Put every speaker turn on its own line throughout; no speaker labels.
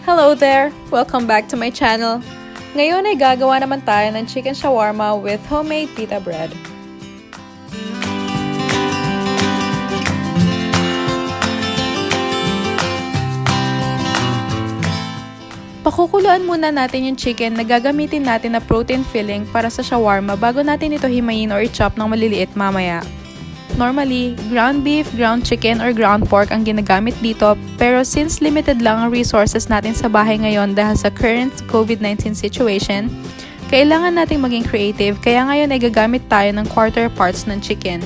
Hello there! Welcome back to my channel. Ngayon ay gagawa naman tayo ng chicken shawarma with homemade pita bread. Pakukuluan muna natin yung chicken na gagamitin natin na protein filling para sa shawarma bago natin ito himayin or i-chop ng maliliit mamaya. Normally, ground beef, ground chicken, or ground pork ang ginagamit dito, pero since limited lang ang resources natin sa bahay ngayon dahil sa current COVID-19 situation, kailangan nating maging creative kaya ngayon ay gagamit tayo ng quarter parts ng chicken.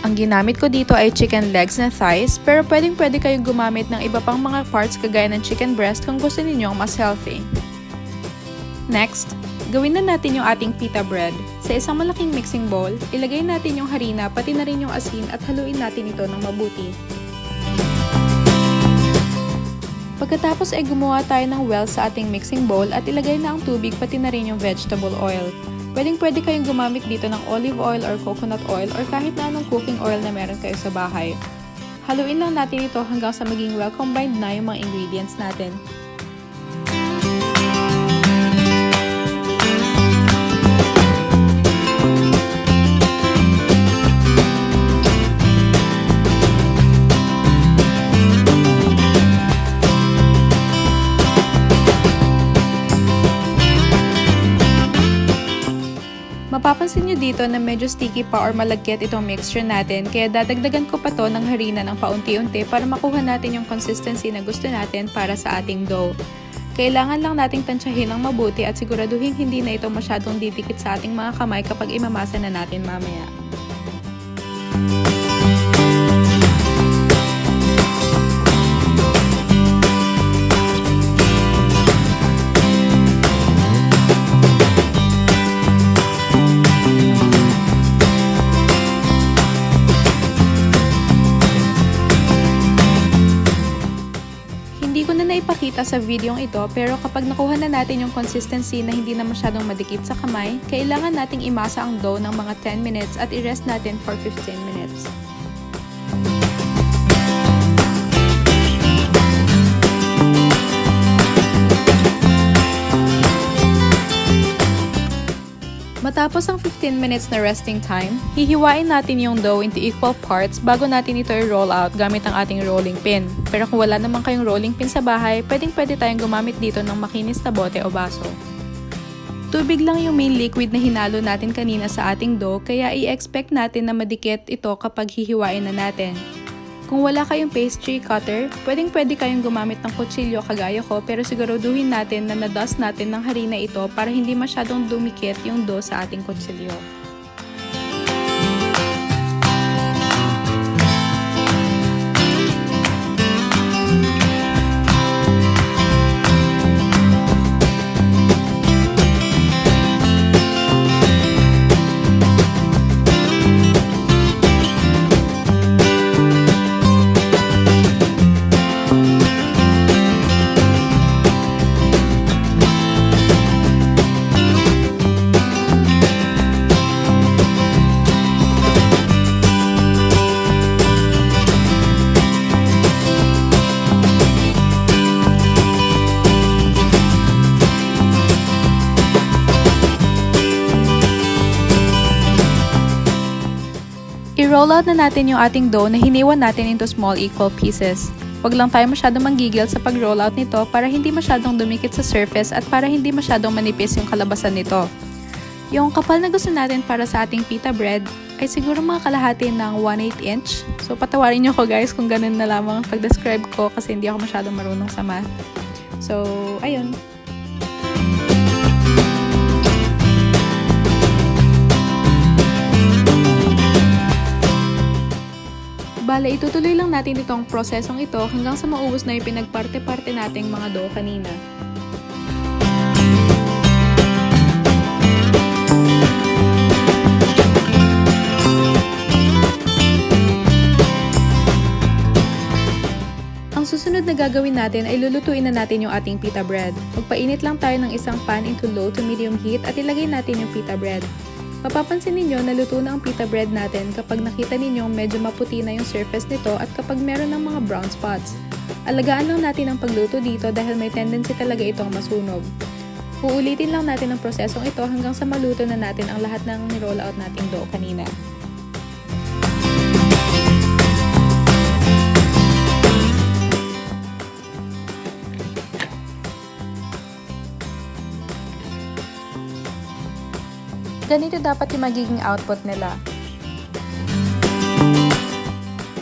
Ang ginamit ko dito ay chicken legs na thighs, pero pwede kayong gumamit ng iba pang mga parts kagaya ng chicken breast kung gusto ninyong mas healthy. Next, gawin na natin yung ating pita bread. Sa isang malaking mixing bowl, ilagay natin yung harina pati na rin yung asin at haluin natin ito ng mabuti. Pagkatapos ay gumawa tayo ng well sa ating mixing bowl at ilagay na ang tubig pati na rin yung vegetable oil. Pwede kayong gumamit dito ng olive oil or coconut oil or kahit na anong cooking oil na meron kayo sa bahay. Haluin lang natin ito hanggang sa maging well combined na yung mga ingredients natin. Mapapansin nyo dito na medyo sticky pa or malagkit itong mixture natin, kaya dadagdagan ko pa to ng harina ng paunti-unti para makuha natin yung consistency na gusto natin para sa ating dough. Kailangan lang nating tansyahin ng mabuti at siguraduhin hindi na ito masyadong didikit sa ating mga kamay kapag imamasa na natin mamaya. Hindi ko na naipakita sa videong ito, pero kapag nakuha na natin yung consistency na hindi na masyadong madikit sa kamay, kailangan nating imasa ang dough ng mga 10 minutes at i-rest natin for 15 minutes. Matapos ang 15 minutes na resting time, hihiwain natin yung dough into equal parts bago natin ito i-roll out gamit ang ating rolling pin. Pero kung wala naman kayong rolling pin sa bahay, pwede tayong gumamit dito ng makinis na bote o baso. Tubig lang yung main liquid na hinalo natin kanina sa ating dough, kaya i-expect natin na madikit ito kapag hihiwain na natin. Kung wala kayong pastry cutter, pwede kayong gumamit ng kutsilyo kagaya ko, pero siguraduhin natin na na-dust natin ng harina ito para hindi masyadong dumikit yung dough sa ating kutsilyo. I-roll out na natin yung ating dough na hiniwan natin into small equal pieces. Huwag lang tayo masyadong manggigil sa pag-roll out nito para hindi masyadong dumikit sa surface at para hindi masyadong manipis yung kalabasan nito. Yung kapal na gusto natin para sa ating pita bread ay siguro mga kalahati ng 1/8 inch. So patawarin nyo ko guys kung ganun na lamang ang pag-describe ko kasi hindi ako masyadong marunong sa math. So, ayun. Bale, itutuloy lang natin itong prosesong ito hanggang sa maubos na yung pinagparte-parte nating mga dough kanina. Ang susunod na gagawin natin ay lulutuin na natin yung ating pita bread. Magpainit lang tayo ng isang pan into low to medium heat at ilagay natin yung pita bread. Mapapansin ninyo na luto na ang pita bread natin kapag nakita ninyong medyo maputi na yung surface nito at kapag meron ng mga brown spots. Alagaan lang natin ang pagluto dito dahil may tendency talaga itong masunog. Uulitin lang natin ang prosesong ito hanggang sa maluto na natin ang lahat ng niroll out nating dough kanina. Ganito dapat yung magiging output nila.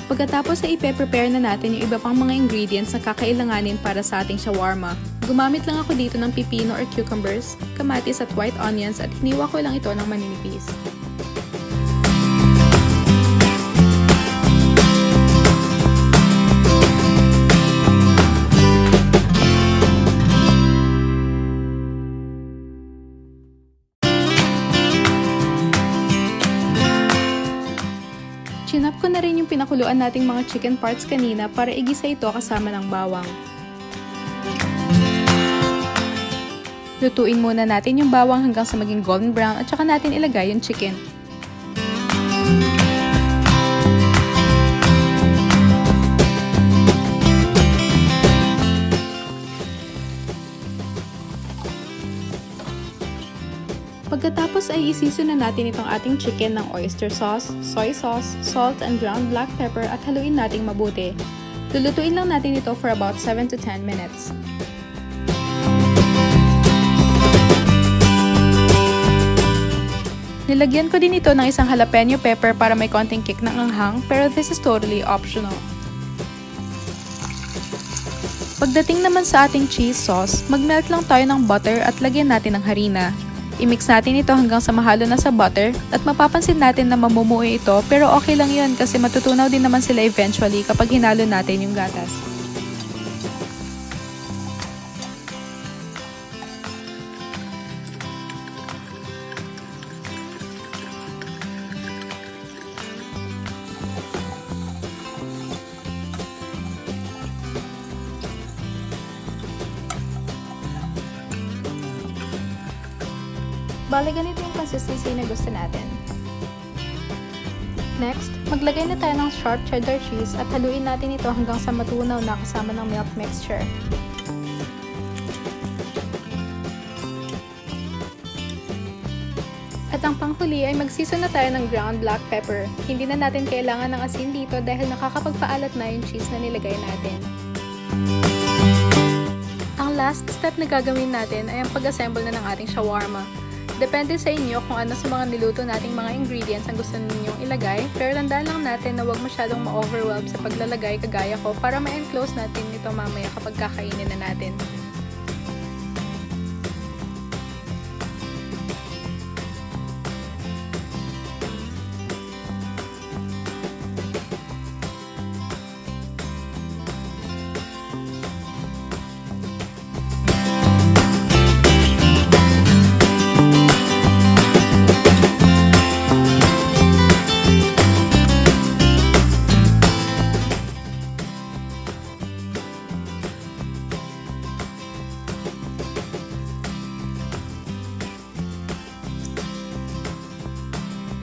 Pagkatapos ay ipe-prepare na natin yung iba pang mga ingredients na kakailanganin para sa ating shawarma. Gumamit lang ako dito ng pipino or cucumbers, kamatis at white onions at hiniwa ko lang ito ng maninipis. Chinap ko na rin yung pinakuluan nating mga chicken parts kanina para igisa ito kasama ng bawang. Lutuin muna natin yung bawang hanggang sa maging golden brown at saka natin ilagay yung chicken. Pagkatapos ay isiso na natin itong ating chicken ng oyster sauce, soy sauce, salt, and ground black pepper at haluin nating mabuti. Lulutuin lang natin ito for about 7 to 10 minutes. Nilagyan ko din ito ng isang jalapeño pepper para may konting kick ng anghang, pero this is totally optional. Pagdating naman sa ating cheese sauce, mag-melt lang tayo ng butter at lagyan natin ng harina. I-mix natin ito hanggang sa mahalo na sa butter at mapapansin natin na mamumuoy ito, pero okay lang yun kasi matutunaw din naman sila eventually kapag hinalo natin yung gatas. Bale, ganito yung consistency na gusto natin. Next, maglagay na tayo ng sharp cheddar cheese at haluin natin ito hanggang sa matunaw na kasama ng milk mixture. At ang panghuli ay magsiso na tayo ng ground black pepper. Hindi na natin kailangan ng asin dito dahil nakakapagpaalat na yung cheese na nilagay natin. Ang last step na gagawin natin ay ang pag-assemble na ng ating shawarma. Depende sa inyo kung ano sa mga niluto nating mga ingredients ang gusto ninyong ilagay, pero tandaan lang natin na huwag masyadong ma-overwhelm sa paglalagay kagaya ko para ma-enclose natin ito mamaya kapag kakainin na natin.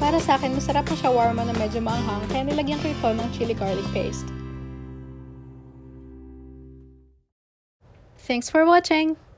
Para sa akin, masarap ang shawarma na medyo maanghang, kaya nilagyan ko ito ng chili garlic paste. Thanks for watching!